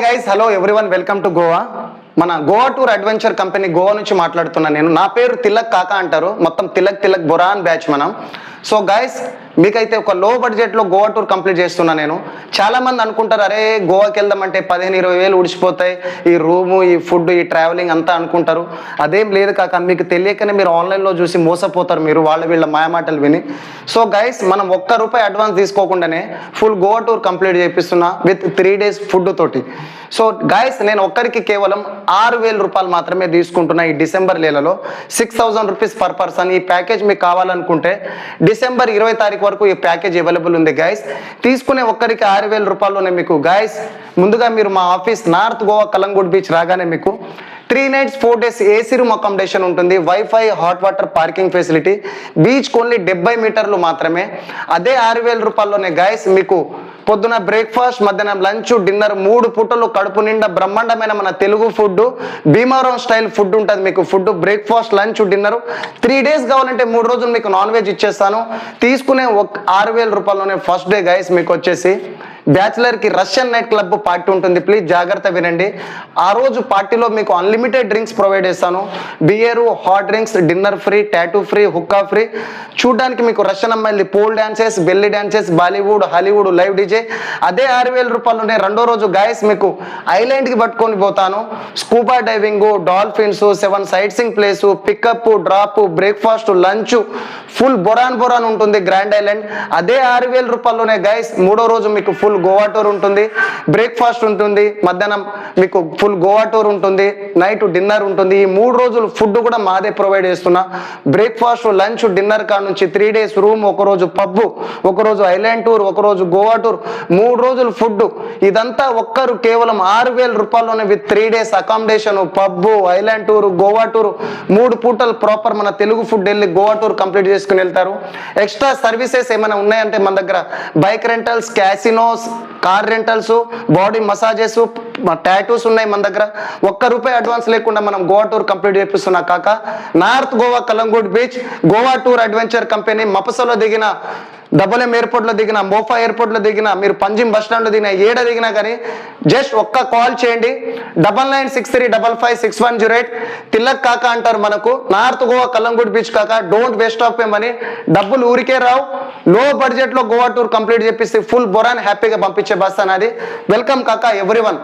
Guys hello everyone welcome to Goa. మన Goa tour adventure company Goa నుంచి మాట్లాడుతున్నా నేను. నా పేరు తిలక్ కాకా అంటారు, మొత్తం తిలక్ బొరాన్ బ్యాచ్ మనం. సో గైస్ మీకైతే ఒక లో బడ్జెట్లో గోవా టూర్ కంప్లీట్ చేస్తున్నా నేను. చాలామంది అనుకుంటారు అరే గోవాకి వెళ్దామంటే 15-20 వేలు ఉడిచిపోతాయి, ఈ రూము ఈ ఫుడ్ ఈ ట్రావెలింగ్ అంతా అనుకుంటారు. అదేం లేదు కాక, మీకు తెలియకనే మీరు ఆన్లైన్లో చూసి మోసపోతారు మీరు వీళ్ళ మాయమాటలు విని. సో గైస్ మనం ₹1 అడ్వాన్స్ తీసుకోకుండానే ఫుల్ గోవా టూర్ కంప్లీట్ చేపిస్తున్నా విత్ 3 days ఫుడ్ తోటి. సో గైస్ నేను ఒక్కరికి కేవలం ₹6,000 మాత్రమే తీసుకుంటున్నా ఈ డిసెంబర్ నెలలో. 6,000 రూపీస్ పర్ పర్సన్. ఈ ప్యాకేజ్ మీకు కావాలనుకుంటే డిసెంబర్ 20 తారీఖు వరకు ఈ ప్యాకేజ్ అవైలబుల్ ఉంది గైస్. తీసుకునే ఒక్కరికి ₹6,000లోనే మీకు గైస్. ముందుగా మీరు మా office north Goa Calangute beach రాగానే మీకు 3 nights 4 days AC room accommodation ఉంటుంది, wifi hot water parking facility, beach only 70 మీటర్లు మాత్రమే. అదే ₹6,000లోనే గైస్ మీకు పొద్దున బ్రేక్ఫాస్ట్, మధ్యాహ్నం లంచ్, డిన్నర్ 3 పూటలు కడుపు నిండా బ్రహ్మాండమైన మన Telugu food, Bhimavaram style food ఉంటుంది మీకు. Food breakfast lunch dinner 3 days కావాలంటే 3 రోజులు మీకు నాన్ వెజ్ ఇచ్చేస్తాను. తీసుకునే ₹6,000లోనే ఫస్ట్ డే గైస్ మీకు వచ్చేసి బ్యాచిలర్కి రష్యన్ నైట్ క్లబ్ పార్టీ ఉంటుంది. ప్లీజ్ జాగ్రత్త వినండి. ఆ రోజు పార్టీలో మీకు అన్లిమిటెడ్ డ్రింక్స్ ప్రొవైడ్ చేస్తాను. Beer, hot drinks, dinner free, tattoo free, హుక్కా ఫ్రీ. చూడడానికి మీకు రష్యన్ అమ్మాయిలది pole dances, belly dances, Bollywood, Hollywood live DJ. అదే ₹6,000లోనే రెండో రోజు గైస్ మీకు ఐలాండ్కి పట్టుకొని పోతాను. Scuba diving, dolphins, 7 sightseeing place, pickup drop, breakfast lunch, full బొరాన్ ఉంటుంది గ్రాండ్ ఐలాండ్. అదే ₹6,000లోనే గైస్ మూడో రోజు మీకు ఫుల్ గోవా టూర్ ఉంటుంది, బ్రేక్ఫాస్ట్ ఉంటుంది, మధ్యాహ్నం మీకు ఫుల్ గోవా టూర్ ఉంటుంది, నైట్ డిన్నర్ ఉంటుంది. ఈ 3 రోజులు ఫుడ్ కూడా మాదే ప్రొవైడ్ చేస్తున్నా. బ్రేక్ఫాస్ట్ లంచ్ డిన్నర్ కాడ నుంచి 3 days రూమ్, ఒకరోజు పబ్, ఒకరోజు ఐలాండ్ టూర్, ఒకరోజు గోవా టూర్, 3 రోజులు ఫుడ్. ఇదంతా ఒక్కరు కేవలం ₹6,000లోనే with 3 days accommodation, pub, island tour, Goa tour, 3 పూటలు ప్రాపర్ మన తెలుగు ఫుడ్ వెళ్ళి గోవా టూర్ కంప్లీట్ చేసుకుని వెళ్తారు. ఎక్స్ట్రా సర్వీసెస్ ఏమైనా ఉన్నాయంటే మన దగ్గర bike rentals, casinos, car rentals, body massages, tattoos ఉన్నాయి మన దగ్గర. ₹1 అడ్వాన్స్ లేకుండా మనం గోవా టూర్ కంప్లీట్ చేపిస్తున్నా కాక. North Goa Calangute beach Goa tour adventure company మపసలో దిగిన, WM ఎయిర్పోర్ట్లో దిగిన, మోఫా ఎయిర్పోర్ట్లో దిగిన, మీరు పంజిమ్ బస్ స్టాండ్లో దిగిన, ఏడ దిగినా కానీ జస్ట్ ఒక్క కాల్ చేయండి. 9963556108. తిలక్ కాకా అంటారు మనకు. నార్త్ గోవా కలంగూట్ బీచ్ కాకా. Don't waste of A money. డబ్బులు ఊరికే రావు. లో బడ్జెట్లో గోవా టూర్ కంప్లీట్ చేపిస్తే ఫుల్ బొరాన్ హ్యాపీగా పంపించే బస్ అనేది. వెల్కమ్ కాకా ఎవ్రీవన్.